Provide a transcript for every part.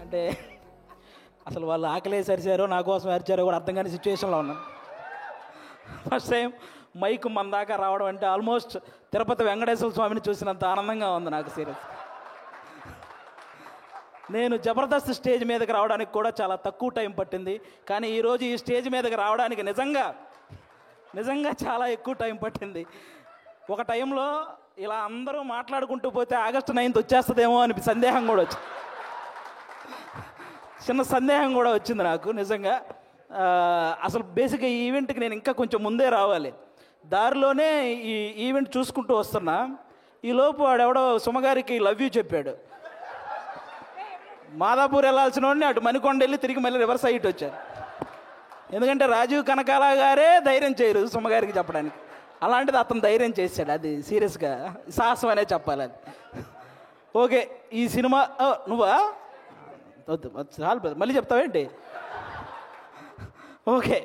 అంటే అసలు వాళ్ళు ఆకలేసి అరిచారో నా కోసం అరిచారో కూడా అర్థం కాని సిచ్యువేషన్లో ఉన్నాను. ఫస్ట్ టైం మైక్ మన దాకా రావడం అంటే ఆల్మోస్ట్ తిరుపతి వెంకటేశ్వర స్వామిని చూసినంత ఆనందంగా ఉంది నాకు. సీరియస్, నేను జబర్దస్త్ స్టేజ్ మీదకి రావడానికి కూడా చాలా తక్కువ టైం పట్టింది, కానీ ఈరోజు ఈ స్టేజ్ మీదకి రావడానికి నిజంగా చాలా ఎక్కువ టైం పట్టింది. ఒక టైంలో ఇలా అందరూ మాట్లాడుకుంటూ పోతే ఆగస్టు 9th వచ్చేస్తుందేమో అని సందేహం కూడా వచ్చింది, చిన్న సందేహం కూడా వచ్చింది నాకు నిజంగా. అసలు బేసిక్గా ఈ ఈవెంట్కి నేను ఇంకా కొంచెం ముందే రావాలి. దారిలోనే ఈ ఈవెంట్ చూసుకుంటూ వస్తున్నా, ఈలోపు వాడెవడో సుమగారికి లవ్ యూ చెప్పాడు. మాదాపూర్ వెళ్ళాల్సిన వాడిని అటు మణికొండ వెళ్ళి తిరిగి మళ్ళీ రివర్స్ అయ్యి వచ్చారు. ఎందుకంటే రాజీవ్ కనకాల గారే ధైర్యం చేయరు సుమగారికి చెప్పడానికి, అలాంటిది అతను ధైర్యం చేశాడు. అది సీరియస్గా సాహసం అనే చెప్పాలి అది. ఓకే, ఈ సినిమా నువ్వా వద్దు చాలు మళ్ళీ చెప్తావేంటి? ఓకే,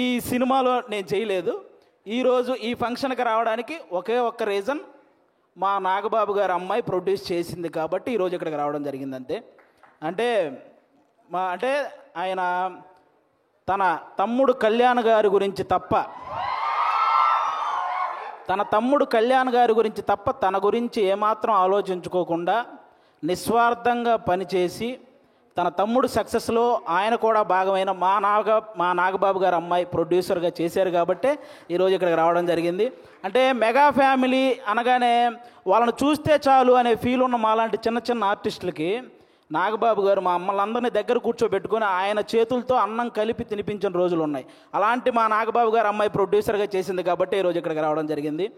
ఈ సినిమాలో నేను చేయలేదు. ఈరోజు ఈ ఫంక్షన్కి రావడానికి ఒకే ఒక్క రీజన్, మా నాగబాబు గారి అమ్మాయి ప్రొడ్యూస్ చేసింది కాబట్టి ఈరోజు ఇక్కడికి రావడం జరిగింది అంతే. అంటే ఆయన తన తమ్ముడు కళ్యాణ్ గారి గురించి తప్ప తన గురించి ఏమాత్రం ఆలోచించుకోకుండా నిస్వార్థంగా పనిచేసి తన తమ్ముడు సక్సెస్లో ఆయన కూడా భాగమైన మా నాగబాబు గారు అమ్మాయి ప్రొడ్యూసర్గా చేశారు కాబట్టి ఈరోజు ఇక్కడికి రావడం జరిగింది. అంటే మెగా ఫ్యామిలీ అనగానే వాళ్ళని చూస్తే చాలు అనే ఫీల్ ఉన్న మాలాంటి చిన్న చిన్న ఆర్టిస్టులకి నాగబాబు గారు మా అమ్మలందరినీ దగ్గర కూర్చోబెట్టుకొని ఆయన చేతులతో అన్నం కలిపి తినిపించిన రోజులు ఉన్నాయి. అలాంటి మా నాగబాబు గారు అమ్మాయి ప్రొడ్యూసర్గా చేసింది కాబట్టి ఈరోజు ఇక్కడికి రావడం జరిగింది.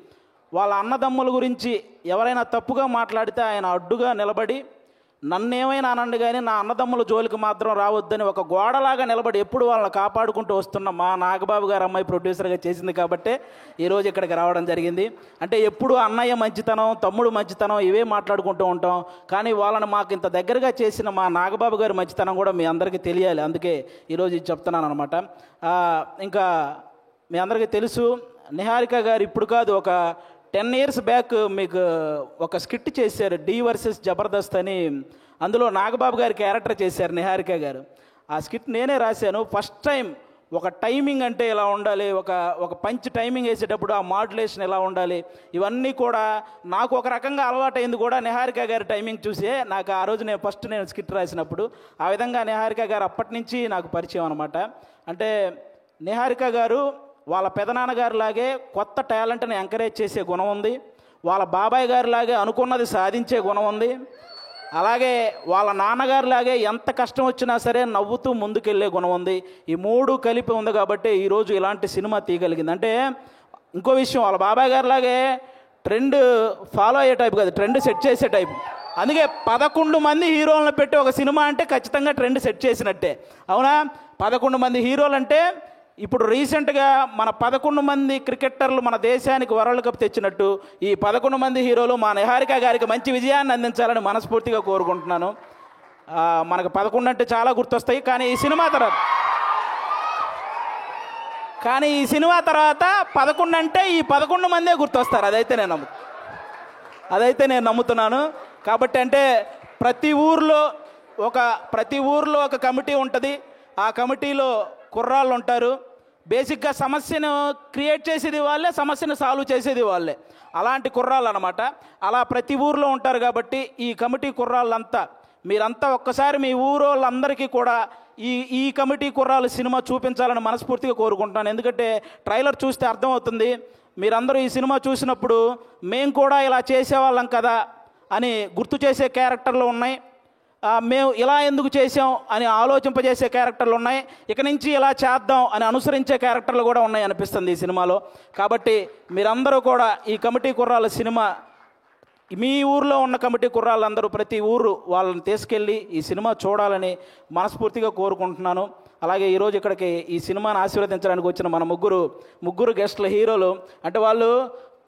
వాళ్ళ అన్నదమ్ముల గురించి ఎవరైనా తప్పుగా మాట్లాడితే ఆయన అడ్డుగా నిలబడి నన్నేమైనా అనండి కానీ నా అన్నదమ్ముల జోలికి మాత్రం రావద్దని ఒక గోడలాగా నిలబడి ఎప్పుడు వాళ్ళని కాపాడుకుంటూ వస్తున్న మా నాగబాబు గారు అమ్మాయి ప్రొడ్యూసర్గా చేసింది కాబట్టే ఈరోజు ఇక్కడికి రావడం జరిగింది. అంటే ఎప్పుడు అన్నయ్య మంచితనం, తమ్ముడు మంచితనం ఇవే మాట్లాడుకుంటూ ఉంటాం, కానీ వాళ్ళని మాకు ఇంత దగ్గరగా చేసిన మా నాగబాబు గారి మంచితనం కూడా మీ అందరికీ తెలియాలి, అందుకే ఈరోజు ఇది చెప్తున్నాను అనమాట. ఇంకా మీ అందరికీ తెలుసు, నిహారిక గారు ఇప్పుడు కాదు ఒక 10 years బ్యాక్ మీకు ఒక స్కిట్ చేశారు, డి వర్సెస్ జబర్దస్త్ అని. అందులో నాగబాబు గారి క్యారెక్టర్ చేశారు నిహారిక గారు. ఆ స్కిట్ నేనే రాశాను. ఫస్ట్ టైం ఒక టైమింగ్ అంటే ఎలా ఉండాలి, ఒక పంచ్ టైమింగ్ వేసేటప్పుడు ఆ మాడ్యులేషన్ ఎలా ఉండాలి, ఇవన్నీ కూడా నాకు ఒక రకంగా అలవాటైంది కూడా నిహారిక గారి టైమింగ్ చూసే. నాకు ఆ రోజు నేను స్కిట్ రాసినప్పుడు ఆ విధంగా నిహారిక గారు అప్పటి నుంచి నాకు పరిచయం అనమాట. అంటే నిహారిక గారు వాళ్ళ పెదనాన్నగారు లాగే కొత్త టాలెంట్ని ఎంకరేజ్ చేసే గుణం ఉంది, వాళ్ళ బాబాయ్ గారి లాగే అనుకున్నది సాధించే గుణం ఉంది, అలాగే వాళ్ళ నాన్నగారు లాగే ఎంత కష్టం వచ్చినా సరే నవ్వుతూ ముందుకెళ్ళే గుణం ఉంది. ఈ మూడు కలిపి ఉంది కాబట్టి ఈరోజు ఇలాంటి సినిమా తీయగలిగింది. అంటే ఇంకో విషయం, వాళ్ళ బాబాయ్ గారి లాగే ట్రెండ్ ఫాలో అయ్యే టైప్ కాదు, ట్రెండ్ సెట్ చేసే టైప్. అందుకే 11 మంది హీరోలను పెట్టి ఒక సినిమా అంటే ఖచ్చితంగా ట్రెండ్ సెట్ చేసినట్టే, అవునా? 11 మంది హీరోలు అంటే ఇప్పుడు రీసెంట్గా మన 11 మంది క్రికెటర్లు మన దేశానికి వరల్డ్ కప్ తెచ్చినట్టు ఈ 11 మంది హీరోలు మా నిహారిక గారికి మంచి విజయాన్ని అందించాలని మనస్ఫూర్తిగా కోరుకుంటున్నాను. మనకు 11 అంటే చాలా గుర్తొస్తాయి, కానీ ఈ సినిమా తర్వాత 11 అంటే ఈ 11 మందే గుర్తొస్తారు. అదైతే నేను నమ్ముతున్నాను. కాబట్టి అంటే ప్రతి ఊర్లో ఒక కమిటీ ఉంటుంది, ఆ కమిటీలో కుర్రాళ్ళు ఉంటారు. బేసిక్గా సమస్యను క్రియేట్ చేసేది వాళ్ళే, సమస్యను సాల్వ్ చేసేది వాళ్ళే, అలాంటి కుర్రాళ్ళు అనమాట. అలా ప్రతి ఊర్లో ఉంటారు కాబట్టి ఈ కమిటీ కుర్రాళ్ళంతా మీరంతా ఒక్కసారి మీ ఊరోళ్ళందరికీ కూడా ఈ కమిటీ కుర్రాళ్ళు సినిమా చూపించాలని మనస్ఫూర్తిగా కోరుకుంటున్నాను. ఎందుకంటే ట్రైలర్ చూస్తే అర్థమవుతుంది, మీరందరూ ఈ సినిమా చూసినప్పుడు మేము కూడా ఇలా చేసేవాళ్ళం కదా అని గుర్తు చేసే క్యారెక్టర్లు ఉన్నాయి, మేము ఇలా ఎందుకు చేసాం అని ఆలోచింపజేసే క్యారెక్టర్లు ఉన్నాయి, ఇక నుంచి ఇలా చేద్దాం అని అనుసరించే క్యారెక్టర్లు కూడా ఉన్నాయి అనిపిస్తుంది ఈ సినిమాలో. కాబట్టి మీరందరూ కూడా ఈ కమిటీ కుర్రాళ్ళ సినిమా, మీ ఊర్లో ఉన్న కమిటీ కుర్రాళ్ళందరూ ప్రతి ఊరు వాళ్ళని తీసుకెళ్ళి ఈ సినిమా చూడాలని మనస్ఫూర్తిగా కోరుకుంటున్నాను. అలాగే ఈరోజు ఇక్కడికి ఈ సినిమాని ఆశీర్వదించడానికి వచ్చిన మన ముగ్గురు గెస్ట్ల హీరోలు, అంటే వాళ్ళు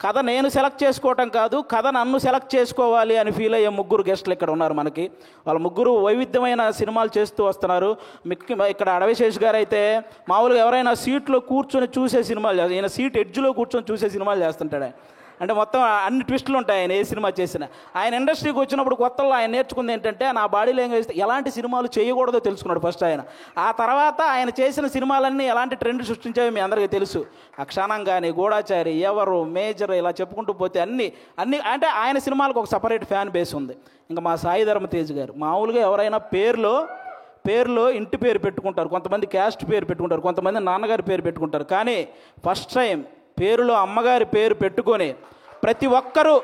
కథ నేను సెలెక్ట్ చేసుకోవటం కాదు, కథ నన్ను సెలెక్ట్ చేసుకోవాలి అని ఫీల్ అయ్యే ముగ్గురు గెస్టులు ఇక్కడ ఉన్నారు మనకి. వాళ్ళ ముగ్గురు వైవిధ్యమైన సినిమాలు చేస్తూ వస్తున్నారు. ఇక్కడ అడవిశేష్ గారు అయితే మామూలుగా ఎవరైనా సీట్లో కూర్చొని చూసే సినిమాలు, ఈయన సీట్ ఎడ్జ్లో కూర్చొని చూసే సినిమాలు చేస్తుంటాడు. అంటే మొత్తం అన్ని ట్విస్టులు ఉంటాయి ఆయన ఏ సినిమా చేసినా. ఆయన ఇండస్ట్రీకి వచ్చినప్పుడు కొత్తలో ఆయన నేర్చుకుంది ఏంటంటే నా బాడీ లాంగ్వేజ్ ఎలాంటి సినిమాలు చేయకూడదో తెలుసుకున్నాడు ఫస్ట్ ఆయన. ఆ తర్వాత ఆయన చేసిన సినిమాలన్నీ ఎలాంటి ట్రెండ్ సృష్టించాయో మీ అందరికీ తెలుసు. అక్షానం కానీ, గూఢాచారి, ఎవరు, మేజర్, ఇలా చెప్పుకుంటూ పోతే అన్ని అంటే ఆయన సినిమాలకు ఒక సపరేట్ ఫ్యాన్ బేస్ ఉంది. ఇంకా మా సాయి ధర్మ తేజ్ గారు మామూలుగా ఎవరైనా పేరులో ఇంటి పేరు పెట్టుకుంటారు, కొంతమంది క్యాస్ట్ పేరు పెట్టుకుంటారు, కొంతమంది నాన్నగారి పేరు పెట్టుకుంటారు. కానీ ఫస్ట్ టైం పేరులో అమ్మగారి పేరు పెట్టుకొని ప్రతి ఒక్కరూ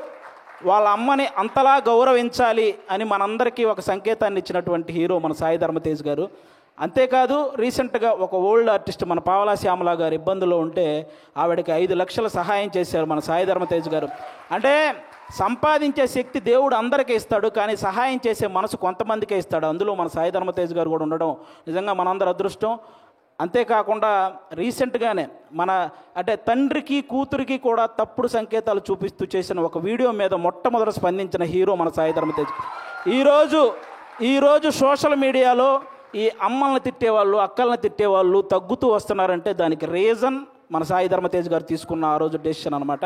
వాళ్ళ అమ్మని అంతలా గౌరవించాలి అని మనందరికీ ఒక సంకేతాన్ని ఇచ్చినటువంటి హీరో మన సాయి ధర్మ తేజ్ గారు. అంతేకాదు రీసెంట్గా ఒక ఓల్డ్ ఆర్టిస్ట్ మన పావలా శ్యామల గారు ఇబ్బందుల్లో ఉంటే ఆవిడకి 5 లక్షల సహాయం చేశారు మన సాయి ధర్మ తేజ్ గారు. అంటే సంపాదించే శక్తి దేవుడు అందరికీ ఇస్తాడు, కానీ సహాయం చేసే మనసు కొంతమందికే ఇస్తాడు. అందులో మన సాయి ధర్మ తేజ్ గారు కూడా ఉండడం నిజంగా మనందరి అదృష్టం. అంతేకాకుండా రీసెంట్గానే అంటే తండ్రికి కూతురికి కూడా తప్పుడు సంకేతాలు చూపిస్తూ చేసిన ఒక వీడియో మీద మొట్టమొదట స్పందించిన హీరో మన సాయి ధర్మ తేజ్. ఈరోజు సోషల్ మీడియాలో ఈ అమ్మల్ని తిట్టేవాళ్ళు, అక్కల్ని తిట్టేవాళ్ళు తగ్గుతూ వస్తున్నారంటే దానికి రీజన్ మన సాయి ధర్మ తేజ్ గారు తీసుకున్న ఆ రోజు డెసిషన్ అనమాట.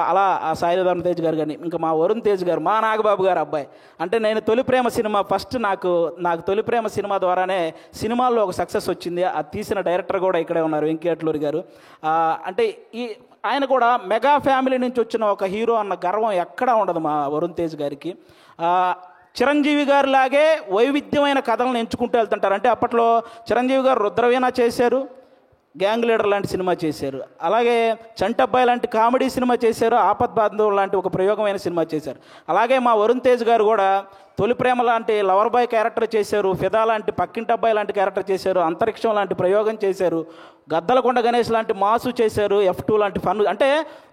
అలా ఆ సాయి ధర్మ తేజ్ గారు కానీ ఇంకా మా వరుణ్ తేజ్ గారు, మా నాగబాబు గారు అబ్బాయి. అంటే నేను తొలి ప్రేమ సినిమా ఫస్ట్ నాకు తొలి ప్రేమ సినిమా ద్వారానే సినిమాల్లో ఒక సక్సెస్ వచ్చింది. అది తీసిన డైరెక్టర్ కూడా ఇక్కడే ఉన్నారు, వెంకటేశ్వరి గారు. అంటే ఆయన కూడా మెగా ఫ్యామిలీ నుంచి వచ్చిన ఒక హీరో అన్న గర్వం ఎక్కడా ఉండదు మా వరుణ్ తేజ్ గారికి. చిరంజీవి గారు లాగే వైవిధ్యమైన కథలను ఎంచుకుంటూ వెళ్తుంటారు. అంటే అప్పట్లో చిరంజీవి గారు రుద్రవీణ చేశారు, గ్యాంగ్ లీడర్ లాంటి సినిమా చేశారు, అలాగే చంటబ్బాయి లాంటి కామెడీ సినిమా చేశారు, ఆపద్ బాంధవ్ లాంటి ఒక ప్రయోగమైన సినిమా చేశారు. అలాగే మా వరుణ్ తేజ్ గారు కూడా తొలి ప్రేమ లాంటి లవర్ బాయ్ క్యారెక్టర్ చేశారు, ఫిదా లాంటి పక్కింటబ్బాయి లాంటి క్యారెక్టర్ చేశారు, అంతరిక్షం లాంటి ప్రయోగం చేశారు, గద్దలకొండ గణేష్ లాంటి మాసు చేశారు, F2 లాంటి ఫన్. అంటే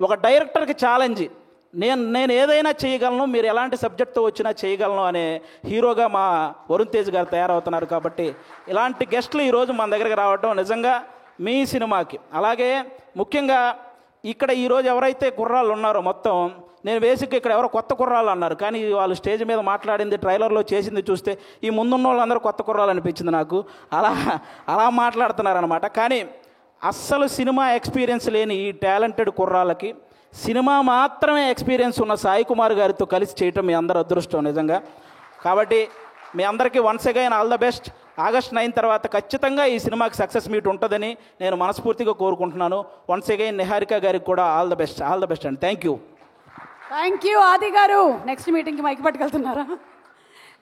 ఒక డైరెక్టర్కి ఛాలెంజ్, నేను ఏదైనా చేయగలను, మీరు ఎలాంటి సబ్జెక్ట్తో వచ్చినా చేయగలను అనే హీరోగా మా వరుణ్ తేజ్ గారు తయారవుతున్నారు. కాబట్టి ఇలాంటి గెస్టులు ఈరోజు మన దగ్గరికి రావడం నిజంగా మీ సినిమాకి, అలాగే ముఖ్యంగా ఇక్కడ ఈరోజు ఎవరైతే కుర్రాళ్ళు ఉన్నారో మొత్తం, నేను బేసిక్గా ఇక్కడ ఎవరో కొత్త కుర్రాళ్ళు అన్నారు, కానీ వాళ్ళు స్టేజ్ మీద మాట్లాడింది, ట్రైలర్లో చేసింది చూస్తే ఈ ముందున్న వాళ్ళందరూ కొత్త కుర్రాళ్ళు అనిపించింది నాకు. అలా మాట్లాడుతున్నారనమాట. కానీ అస్సలు సినిమా ఎక్స్పీరియన్స్ లేని ఈ టాలెంటెడ్ కుర్రాళ్ళకి సినిమా మాత్రమే ఎక్స్పీరియన్స్ ఉన్న సాయి కుమార్ గారితో కలిసి చేయటం మీ అందరూ అదృష్టం నిజంగా. కాబట్టి మీ అందరికీ once again all the best. August 9 తర్వాత ఖచ్చితంగా ఈ సినిమాకి సక్సెస్ మీట్ ఉంటుందని నేను మనస్ఫూర్తిగా కోరుకుంటున్నాను. వన్స్ అగైన్ నిహారిక గారికి కూడా ఆల్ ద బెస్ట్ అండి. థ్యాంక్ యూ ఆది గారు. నెక్స్ట్ మీటింగ్కి మైక్ పట్టుకెళ్తున్నారా?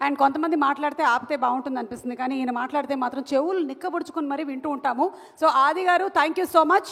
అండ్ కొంతమంది మాట్లాడితే ఆపితే బాగుంటుంది అనిపిస్తుంది, కానీ ఈయన మాట్లాడితే మాత్రం చెవులు నిక్కబొడుచుకొని మరీ వింటూ ఉంటాము. సో ఆది గారు, థ్యాంక్ యూ సో మచ్.